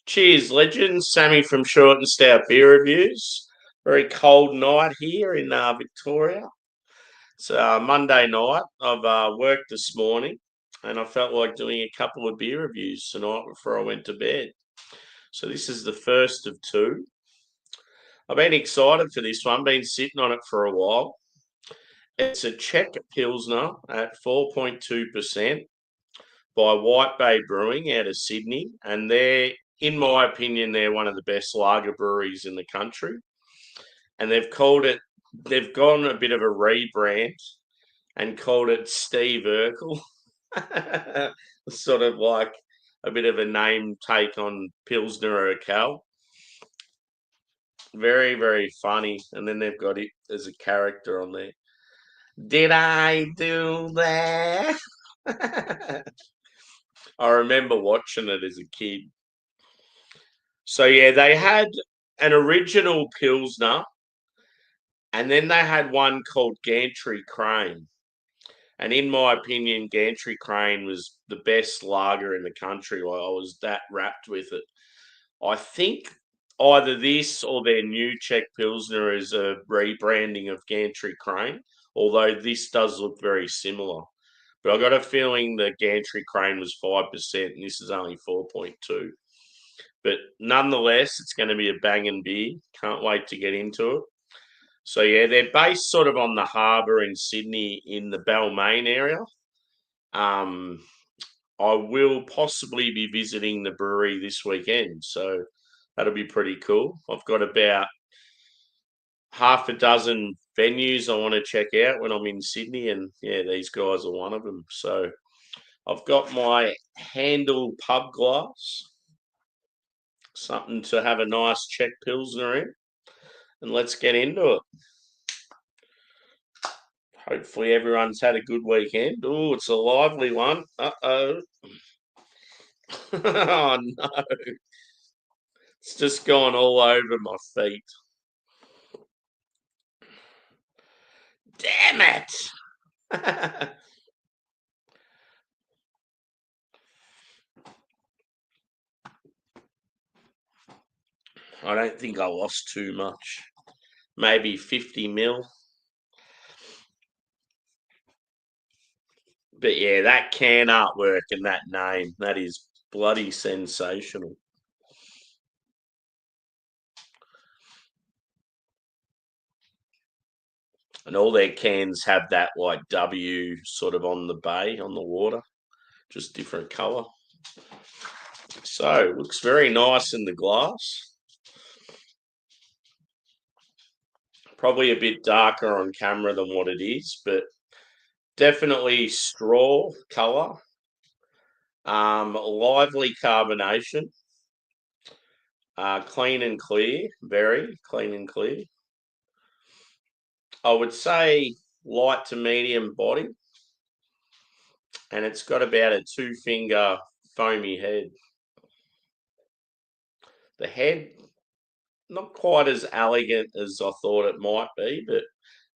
Cheers, legends. Sammy from Short and Stout Beer Reviews. Very cold night here in Victoria. It's Monday night. I've worked this morning and I felt like doing a couple of beer reviews tonight before I went to bed. So this is the first of two. I've been excited for this one, been sitting on it for a while. It's a Czech Pilsner at 4.2% by White Bay Brewing out of Sydney, and in my opinion, they're one of the best lager breweries in the country. And they've gone a bit of a rebrand and called it Steve Urkel. Sort of like a bit of a name take on Pilsner URQUEL. Very, very funny. And then they've got it as a character on there. Did I do that? I remember watching it as a kid. So yeah, they had an original Pilsner, and then they had one called Gantry Crane. And in my opinion, Gantry Crane was the best lager in the country. I was that wrapped with it. I think either this or their new Czech Pilsner is a rebranding of Gantry Crane, although this does look very similar. But I got a feeling the Gantry Crane was 5% and this is only 4.2. But nonetheless, it's going to be a banging beer. Can't wait to get into it. So yeah, they're based sort of on the harbour in Sydney in the Balmain area. I will possibly be visiting the brewery this weekend, so that'll be pretty cool. I've got about half a dozen venues I want to check out when I'm in Sydney, and yeah, these guys are one of them. So I've got my Handle pub glass, something to have a nice Czech Pilsner in, and let's get into it. Hopefully everyone's had a good weekend. Oh, it's a lively one. Uh-oh. Oh, no. It's just gone all over my feet. Damn it. I don't think I lost too much. Maybe 50 mil. But yeah, that can artwork and that name, that is bloody sensational. And all their cans have that like W sort of on the bay, on the water, just different colour. So, looks very nice in the glass. Probably a bit darker on camera than what it is, but definitely straw colour. Lively carbonation. Clean and clear, very clean and clear. I would say light to medium body. And it's got about a 2-finger foamy head. The head, not quite as elegant as I thought it might be, but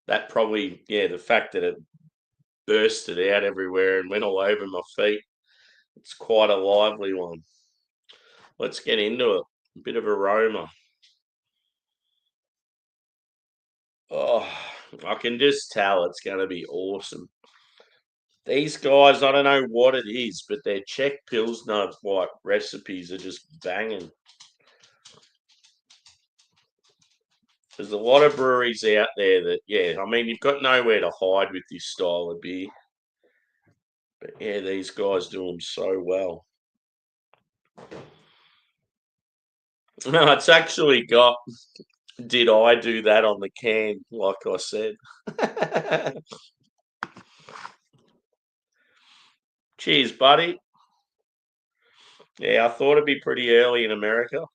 that probably, yeah, the fact that it bursted out everywhere and went all over my feet, it's quite a lively one. Let's get into it. A bit of aroma. Oh, I can just tell it's going to be awesome. These guys, I don't know what it is, but their Czech Pilsner like recipes are just banging. There's a lot of breweries out there that, yeah, I mean, you've got nowhere to hide with this style of beer. But yeah, these guys do them so well. No, it's actually got, did I do that on the can, like I said. Cheers, buddy. Yeah, I thought it'd be pretty early in America.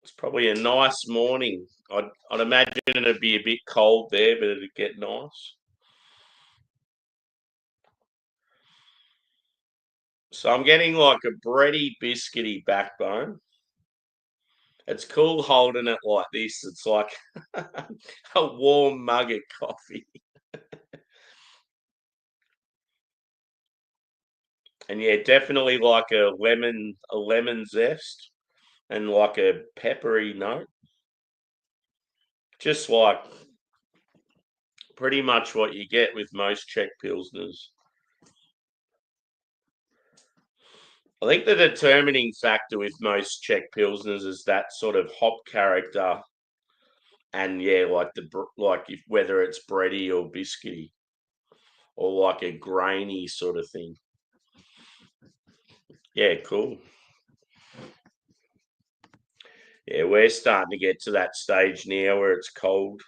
It's probably a nice morning. I'd imagine it'd be a bit cold there, but it'd get nice. So I'm getting like a bready, biscuity backbone. It's cool holding it like this. It's like a warm mug of coffee. And yeah, definitely like a lemon zest and like a peppery note. Just like pretty much what you get with most Czech Pilsners. I think the determining factor with most Czech Pilsners is that sort of hop character, and yeah, like if whether it's bready or biscuity, or like a grainy sort of thing. Yeah, cool. Yeah, we're starting to get to that stage now where it's cold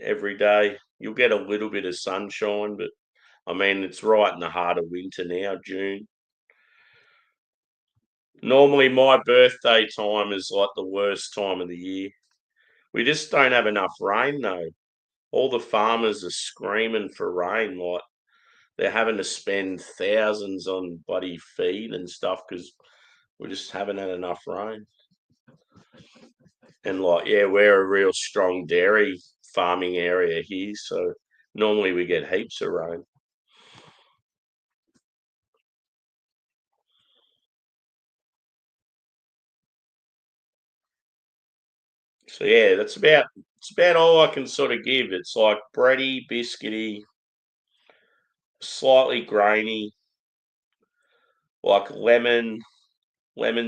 every day. You'll get a little bit of sunshine, but I mean, it's right in the heart of winter now, June. Normally, my birthday time is like the worst time of the year. We just don't have enough rain, though. All the farmers are screaming for rain, like they're having to spend thousands on bloody feed and stuff because we just haven't had enough rain. And like, yeah, we're a real strong dairy farming area here, so normally we get heaps of rain. So yeah, it's about all I can sort of give. It's like bready, biscuity, slightly grainy, like lemon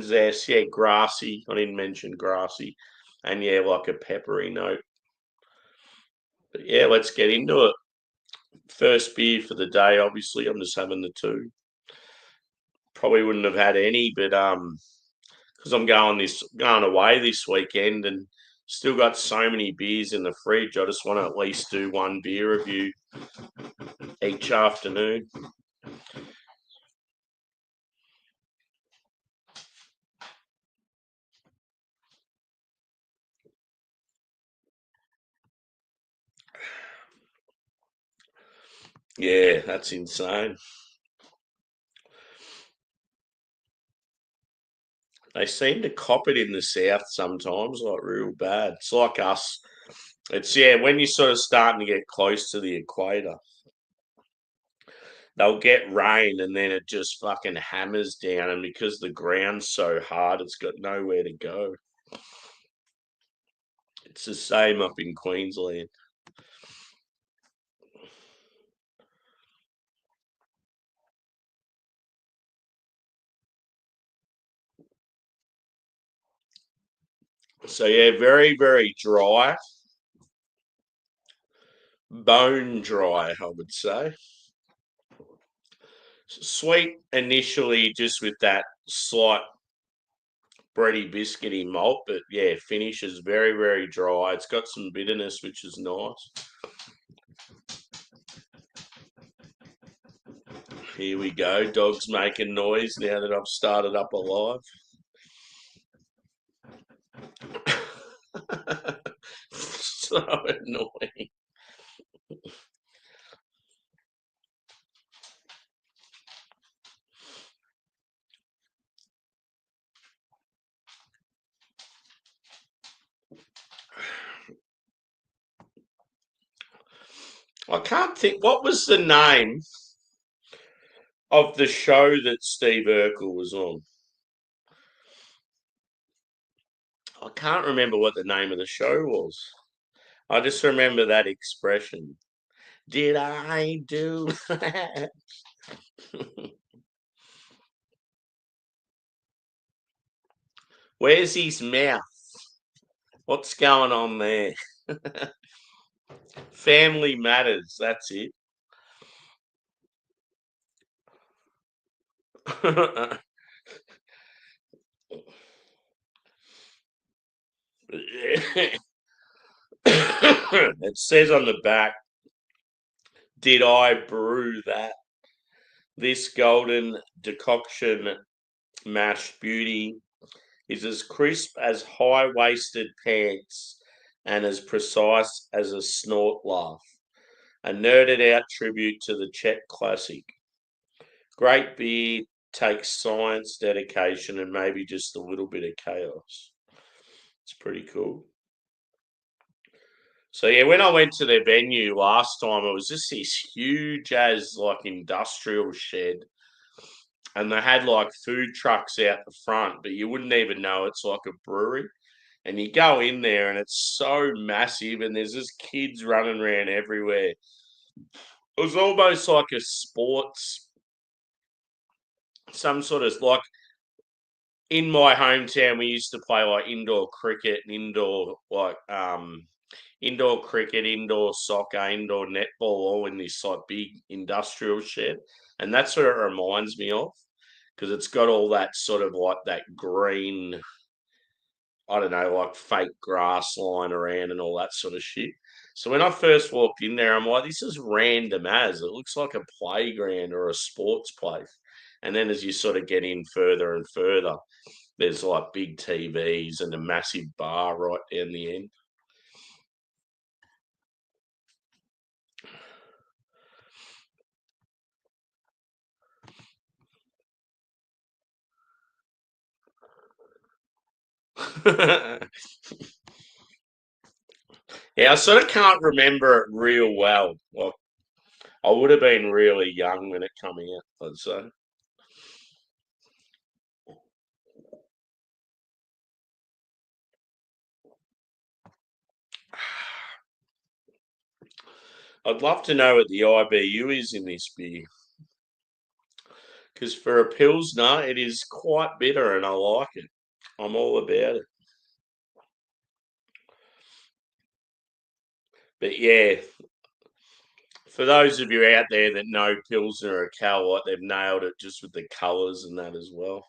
zest, yeah, grassy. I didn't mention grassy, and yeah, like a peppery note. But yeah, let's get into it. First beer for the day. Obviously, I'm just having the two. Probably wouldn't have had any, but because I'm going away this weekend and still got so many beers in the fridge. I just want to at least do one beer review each afternoon. Yeah, that's insane. They seem to cop it in the south sometimes, like real bad. It's like us. It's yeah, when you're sort of starting to get close to the equator, they'll get rain and then it just fucking hammers down, and because the ground's so hard, it's got nowhere to go. It's the same up in Queensland. So yeah, very, very dry, bone dry, I would say. Sweet initially, just with that slight bready biscuity malt, but yeah, finish is very, very dry. It's got some bitterness, which is nice. Here we go. Dog's making noise now that I've started up alive. So annoying. I can't think. What was the name of the show that Steve Urkel was on? I can't remember what the name of the show was. I just remember that expression. Did I do that? Where's his mouth? What's going on there? Family Matters. That's it. It says on the back, did I brew that? This golden decoction mashed beauty is as crisp as high waisted pants and as precise as a snort laugh. A nerded out tribute to the Czech classic. Great beer takes science, dedication, and maybe just a little bit of chaos. It's pretty cool. So yeah, when I went to their venue last time, it was just this huge as like industrial shed, and they had like food trucks out the front, but you wouldn't even know it's like a brewery. And you go in there and it's so massive, and there's just kids running around everywhere. It was almost like a sports, some sort of like in my hometown, we used to play like indoor cricket and indoor cricket, indoor soccer, indoor netball, all in this like big industrial shed. And that's what it reminds me of because it's got all that sort of like that green, I don't know, like fake grass line around and all that sort of shit. So when I first walked in there, I'm like, this is random as it looks like a playground or a sports place. And then as you sort of get in further and further, there's like big TVs and a massive bar right down the end. Yeah, I sort of can't remember it real well. Like I would have been really young when it came out, I'd say. I'd love to know what the IBU is in this beer. Because for a Pilsner, it is quite bitter and I like it. I'm all about it. But yeah, for those of you out there that know Pilsner or Cal, like they've nailed it just with the colours and that as well.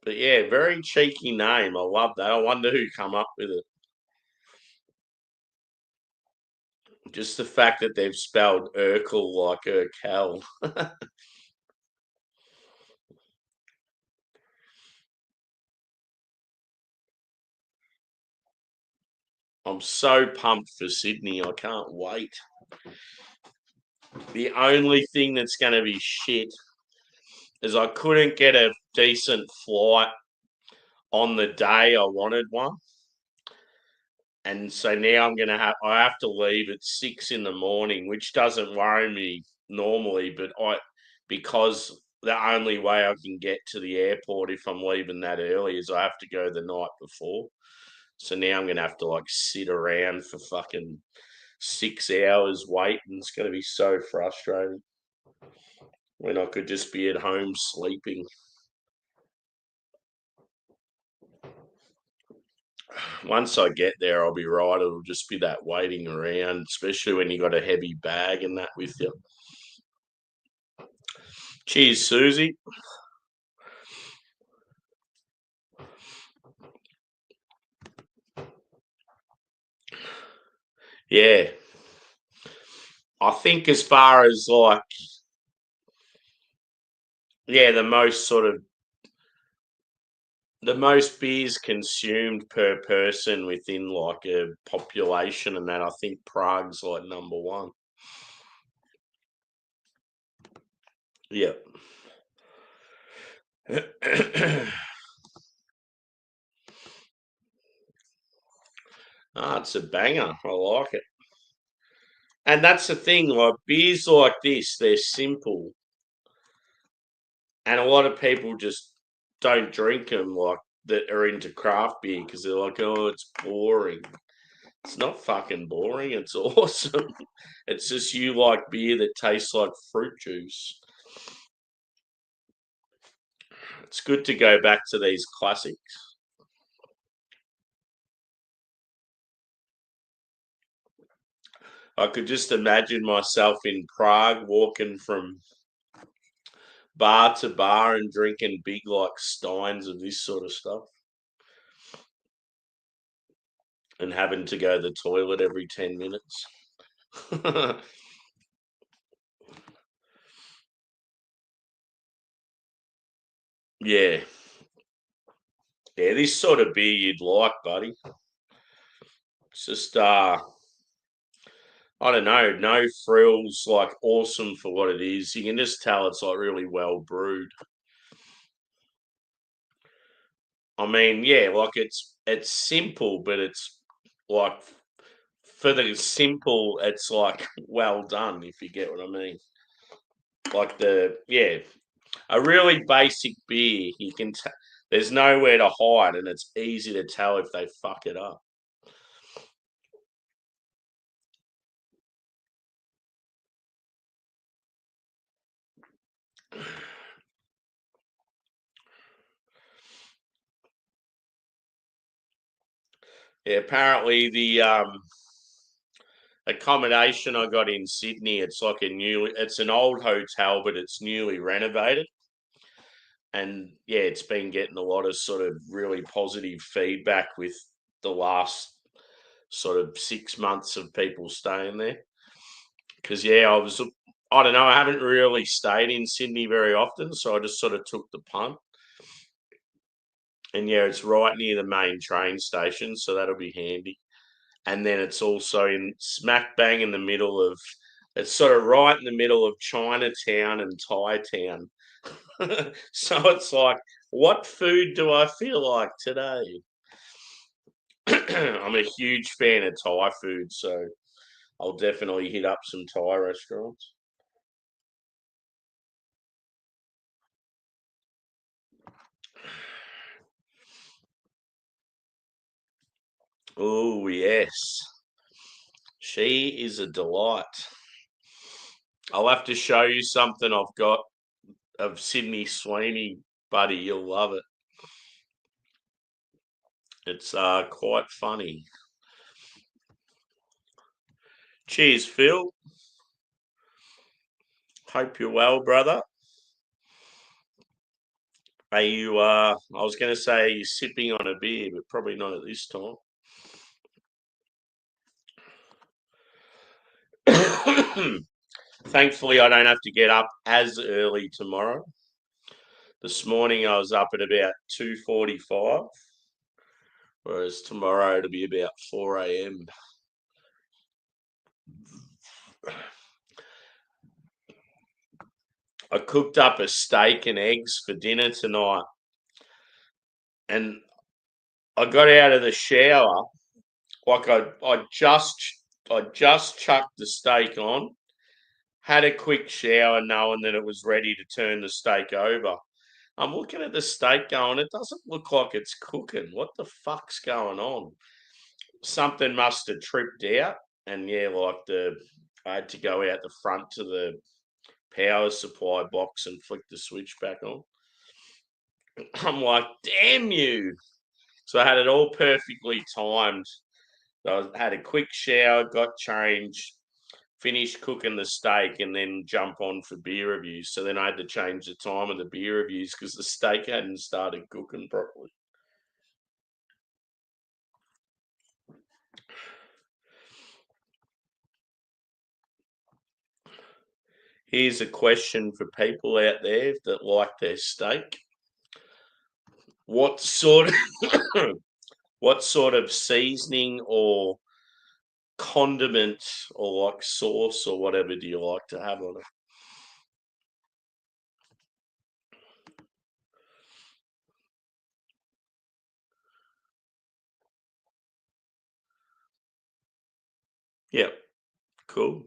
But yeah, very cheeky name. I love that. I wonder who come up with it. Just the fact that they've spelled Urkel like Urkel. I'm so pumped for Sydney. I can't wait. The only thing that's going to be shit is I couldn't get a decent flight on the day I wanted one. And so now I have to leave at 6 in the morning, which doesn't worry me normally, but because the only way I can get to the airport if I'm leaving that early is I have to go the night before. So now I'm gonna have to like sit around for fucking 6 hours waiting. It's gonna be so frustrating when I could just be at home sleeping. Once I get there, I'll be right. It'll just be that waiting around, especially when you got a heavy bag and that with you. Cheers, Susie. Yeah. I think as far as like, yeah, the most beers consumed per person within like a population and that, I think Prague's like number one. Yeah. It's a banger. I like it. And that's the thing, like beers like this, they're simple. And a lot of people just don't drink them like that are into craft beer because they're like, oh, it's boring. It's not fucking boring. It's awesome. It's just you like beer that tastes like fruit juice. It's good to go back to these classics. I could just imagine myself in Prague walking from bar to bar and drinking big like steins of this sort of stuff and having to go to the toilet every 10 minutes. Yeah. Yeah, this sort of beer you'd like, buddy. It's just I don't know, no frills, like awesome for what it is. You can just tell it's like really well brewed. I mean, yeah, like it's simple, but it's like for the simple, it's like well done, if you get what I mean. Like the yeah. A really basic beer, there's nowhere to hide, and it's easy to tell if they fuck it up. Yeah, apparently the accommodation I got in Sydney, it's an old hotel, but it's newly renovated. And yeah, it's been getting a lot of sort of really positive feedback with the last sort of 6 months of people staying there. Because yeah, I don't know, I haven't really stayed in Sydney very often, so I just sort of took the punt. And yeah, it's right near the main train station, so that'll be handy. And then it's also in smack bang in the middle of, it's sort of right in the middle of Chinatown and Thai Town. So it's like, what food do I feel like today? I'm a huge fan of Thai food, so I'll definitely hit up some Thai restaurants. Oh, yes. She is a delight. I'll have to show you something I've got of Sydney Sweeney, buddy. You'll love it. It's quite funny. Cheers, Phil. Hope you're well, brother. Are you I was gonna say are you sipping on a beer, but probably not at this time. Thankfully I don't have to get up as early tomorrow. This morning I was up at about 2:45, whereas tomorrow it'll be about 4 a.m. I cooked up a steak and eggs for dinner tonight, and I got out of the shower like I just chucked the steak on, had a quick shower knowing that it was ready to turn the steak over. I'm looking at the steak going, it doesn't look like it's cooking. What the fuck's going on? Something must have tripped out. And yeah, I had to go out the front to the power supply box and flick the switch back on. I'm like, damn you. So I had it all perfectly timed. I had a quick shower, got changed, finished cooking the steak, and then jump on for beer reviews. So then I had to change the time of the beer reviews because the steak hadn't started cooking properly. Here's a question for people out there that like their steak. What sort of what sort of seasoning or condiment or like sauce or whatever do you like to have on it? Yeah, cool.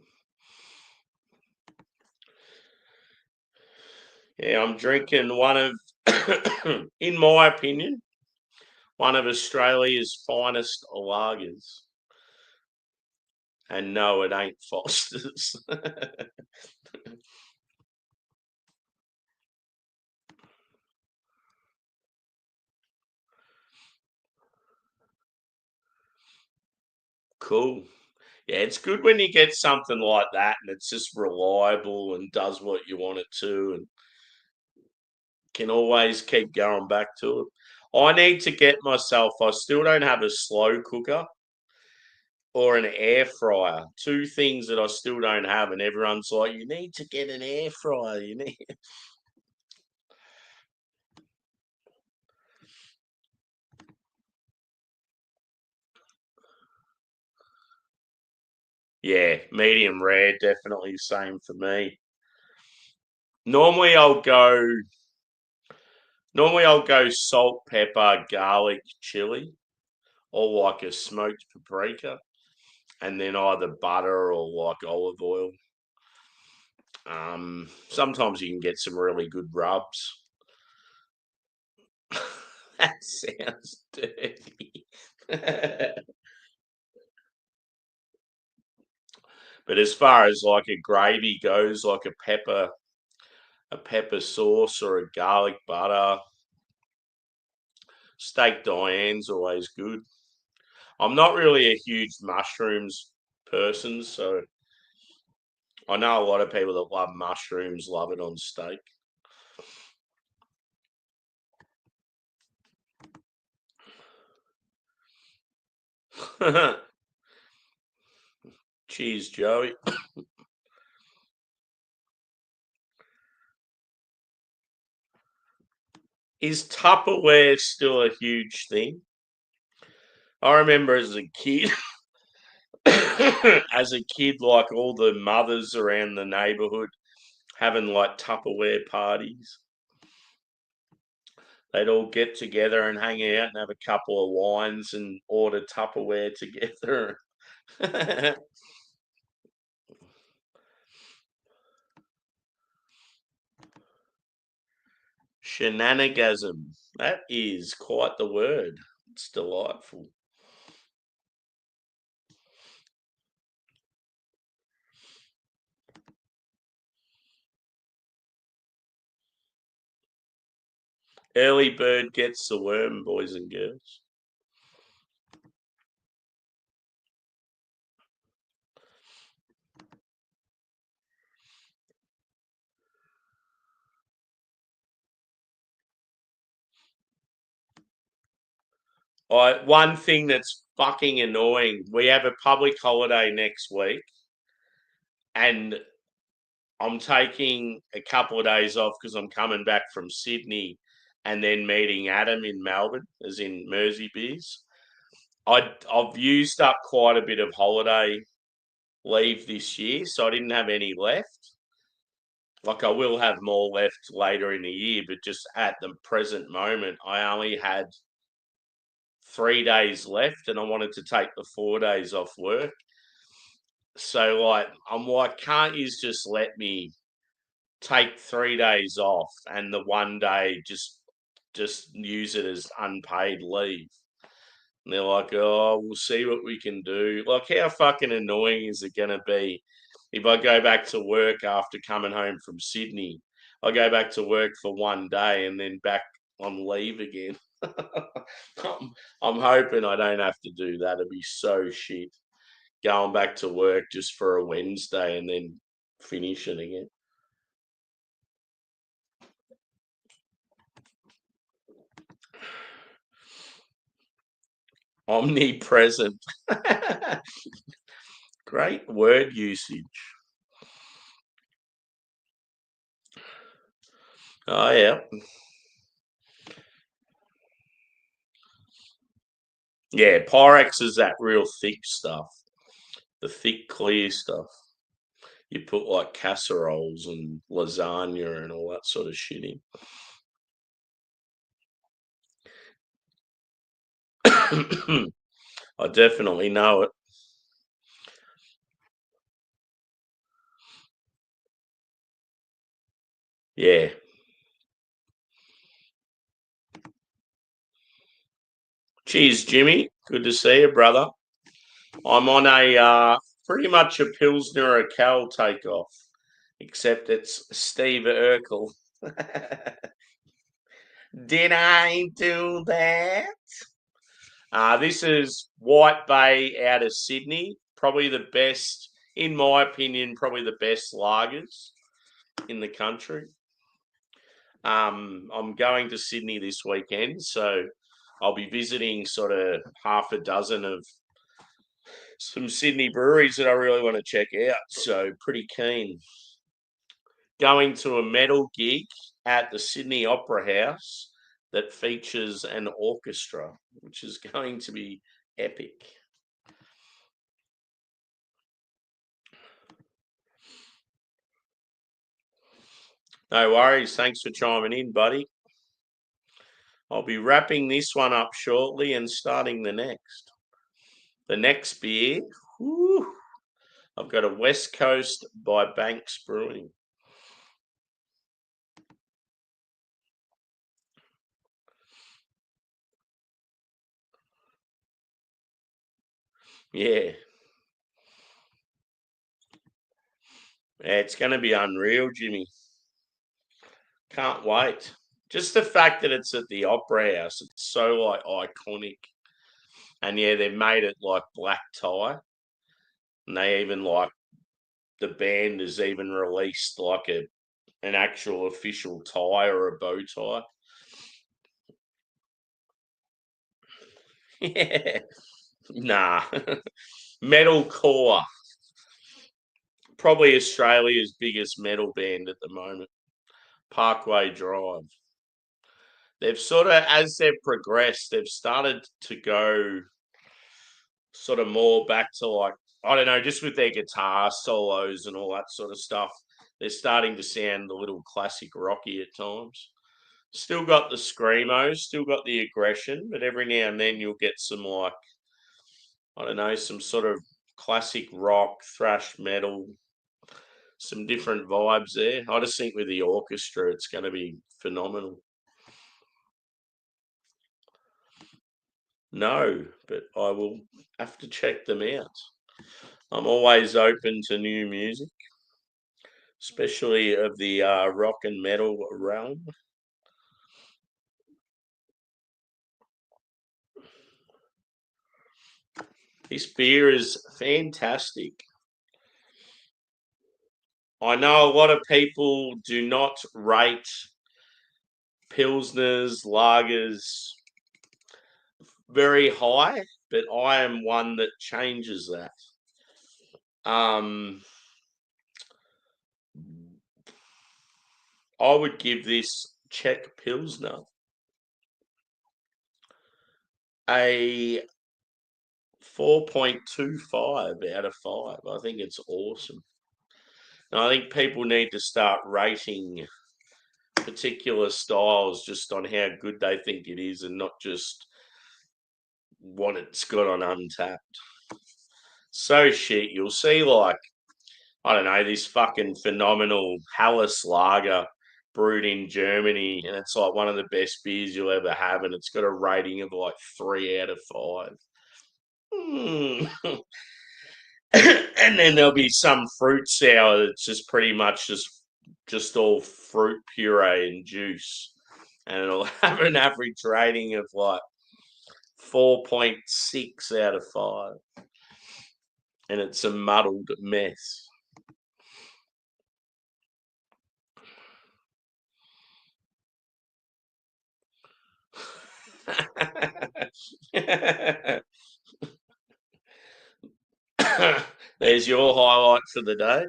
Yeah, I'm drinking one of, in my opinion, one of Australia's finest lagers. And no, it ain't Foster's. Cool. Yeah, it's good when you get something like that and it's just reliable and does what you want it to and can always keep going back to it. I need to get myself, I still don't have a slow cooker or an air fryer. Two things that I still don't have, and everyone's like, you need to get an air fryer. You need Yeah, medium rare, definitely same for me. Normally I'll go normally I'll go salt, pepper, garlic, chili, or like a smoked paprika, and then either butter or like olive oil. Sometimes you can get some really good rubs. That sounds dirty. But as far as like a gravy goes, like a pepper sauce or a garlic butter, steak Diane's always good. I'm not really a huge mushrooms person, so I know a lot of people that love mushrooms love it on steak. Cheers, Joey. Is Tupperware still a huge thing? I remember as a kid, like all the mothers around the neighbourhood having like Tupperware parties. They'd all get together and hang out and have a couple of wines and order Tupperware together. Shenanigasm. That is quite the word. It's delightful. Early bird gets the worm, boys and girls. One thing that's fucking annoying, we have a public holiday next week, and I'm taking a couple of days off because I'm coming back from Sydney and then meeting Adam in Melbourne, as in Mersey Beers. I've used up quite a bit of holiday leave this year, so I didn't have any left. Like I will have more left later in the year, but just at the present moment, I only had 3 days left, and I wanted to take the 4 days off work. So I'm like, can't you just let me take 3 days off and the one day just use it as unpaid leave? And they're like, oh, we'll see what we can do. Like, how fucking annoying is it going to be if I go back to work after coming home from Sydney? I go back to work for one day and then back on leave again. I'm hoping I don't have to do that. It'd be so shit going back to work just for a Wednesday and then finishing again. Omnipresent. Great word usage. Oh, yeah. Yeah, Pyrex is that real thick stuff, the thick, clear stuff. You put like casseroles and lasagna and all that sort of shit in. I definitely know it. Yeah. Cheers, Jimmy. Good to see you, brother. I'm on a pretty much a Pilsner or Cal takeoff, except it's Steve Urkel. Did I do that? This is White Bay out of Sydney. Probably the best, in my opinion, probably the best lagers in the country. I'm going to Sydney this weekend, so I'll be visiting sort of half a dozen of some Sydney breweries that I really want to check out. So pretty keen. Going to a metal gig at the Sydney Opera House that features an orchestra, which is going to be epic. No worries. Thanks for chiming in, buddy. I'll be wrapping this one up shortly and starting the next. The next beer, whew, I've got a West Coast by Banks Brewing. Yeah. Yeah, it's going to be unreal, Jimmy. Can't wait. Just the fact that it's at the Opera House, it's so like iconic. And yeah, they've made it like black tie. And they even like the band has even released like an actual official tie or a bow tie. Yeah. Nah. Metalcore. Probably Australia's biggest metal band at the moment. Parkway Drive. They've sort of, as they've progressed, they've started to go sort of more back to like, I don't know, just with their guitar solos and all that sort of stuff. They're starting to sound a little classic rocky at times. Still got the screamos, still got the aggression, but every now and then you'll get some like, I don't know, some sort of classic rock, thrash metal, some different vibes there. I just think with the orchestra, it's going to be phenomenal. No, but I will have to check them out. I'm always open to new music, especially of the rock and metal realm. This beer is fantastic. I know a lot of people do not rate Pilsners, lagers very high, but I am one that changes that. Um, I would give this Czech Pilsner a 4.25 out of 5. I think it's awesome. And I think people need to start rating particular styles just on how good they think it is and not just what it's got on Untapped. So shit, you'll see like, I don't know, this fucking phenomenal Hallis Lager brewed in Germany, and it's like one of the best beers you'll ever have, and it's got a rating of like 3 out of 5. Mm. And then there'll be some fruit sour that's just pretty much just all fruit puree and juice, and it'll have an average rating of like 4.6 out of 5, and it's a muddled mess. There's your highlight for the day.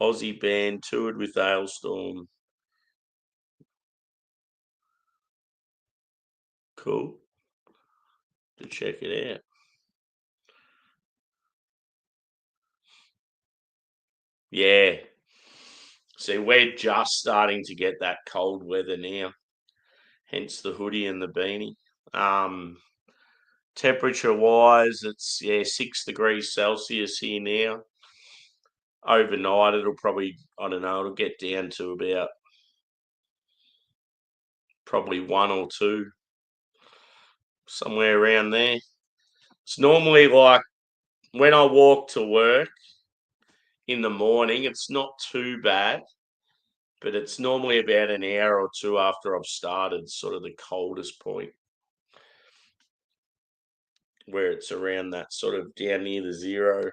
Aussie band toured with Hailstorm. Cool. To check it out. Yeah. See, we're just starting to get that cold weather now. Hence the hoodie and the beanie. Temperature wise, it's 6 degrees Celsius here now. Overnight, it'll probably, I don't know, it'll get down to about probably 1 or 2, somewhere around there. It's normally like when I walk to work in the morning, it's not too bad, but it's normally about an hour or two after I've started, sort of the coldest point, where it's around that sort of down near the zero.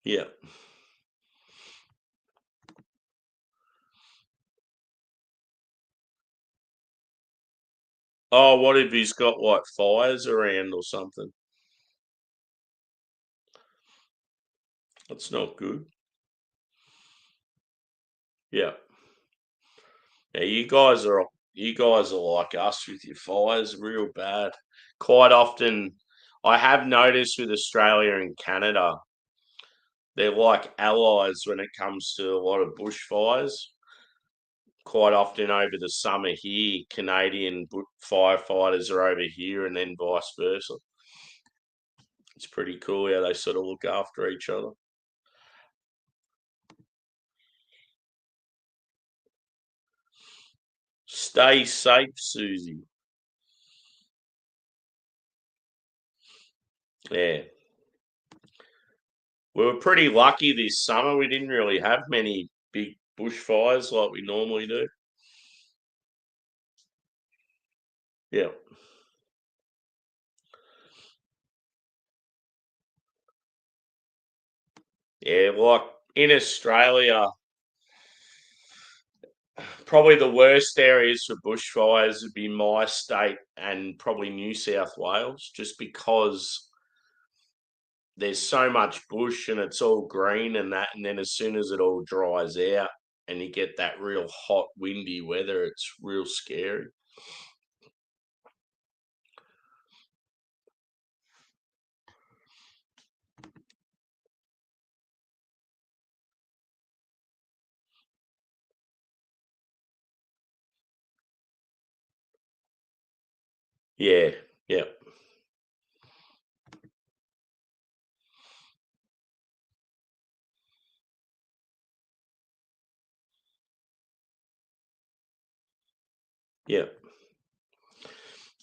Yeah. Oh, what if he's got like fires around or something? That's not good. Yeah. Yeah, you guys are like us with your fires, real bad. Quite often, I have noticed with Australia and Canada, they're like allies when it comes to a lot of bushfires. Quite often over the summer here, Canadian firefighters are over here, and then vice versa. It's pretty cool how they sort of look after each other. Stay safe, Susie. Yeah. We were pretty lucky this summer. We didn't really have many big bushfires like we normally do. Yeah. Yeah, like in Australia, probably the worst areas for bushfires would be my state and probably New South Wales, just because there's so much bush and it's all green and that, and then as soon as it all dries out and you get that real hot, windy weather, it's real scary. Yeah, yeah, yeah.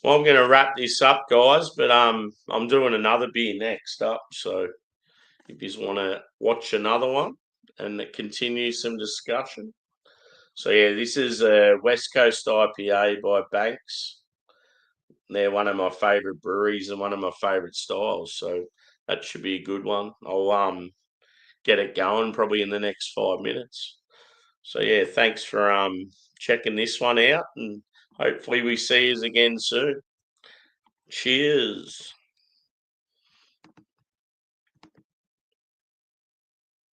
Well, I'm going to wrap this up, guys, but I'm doing another beer next up, so if you want to watch another one and continue some discussion. So yeah, this is a West Coast IPA by Banks. They're one of my favourite breweries and one of my favourite styles. So that should be a good one. I'll get it going probably in the next 5 minutes. So yeah, thanks for checking this one out, and hopefully we see you again soon. Cheers.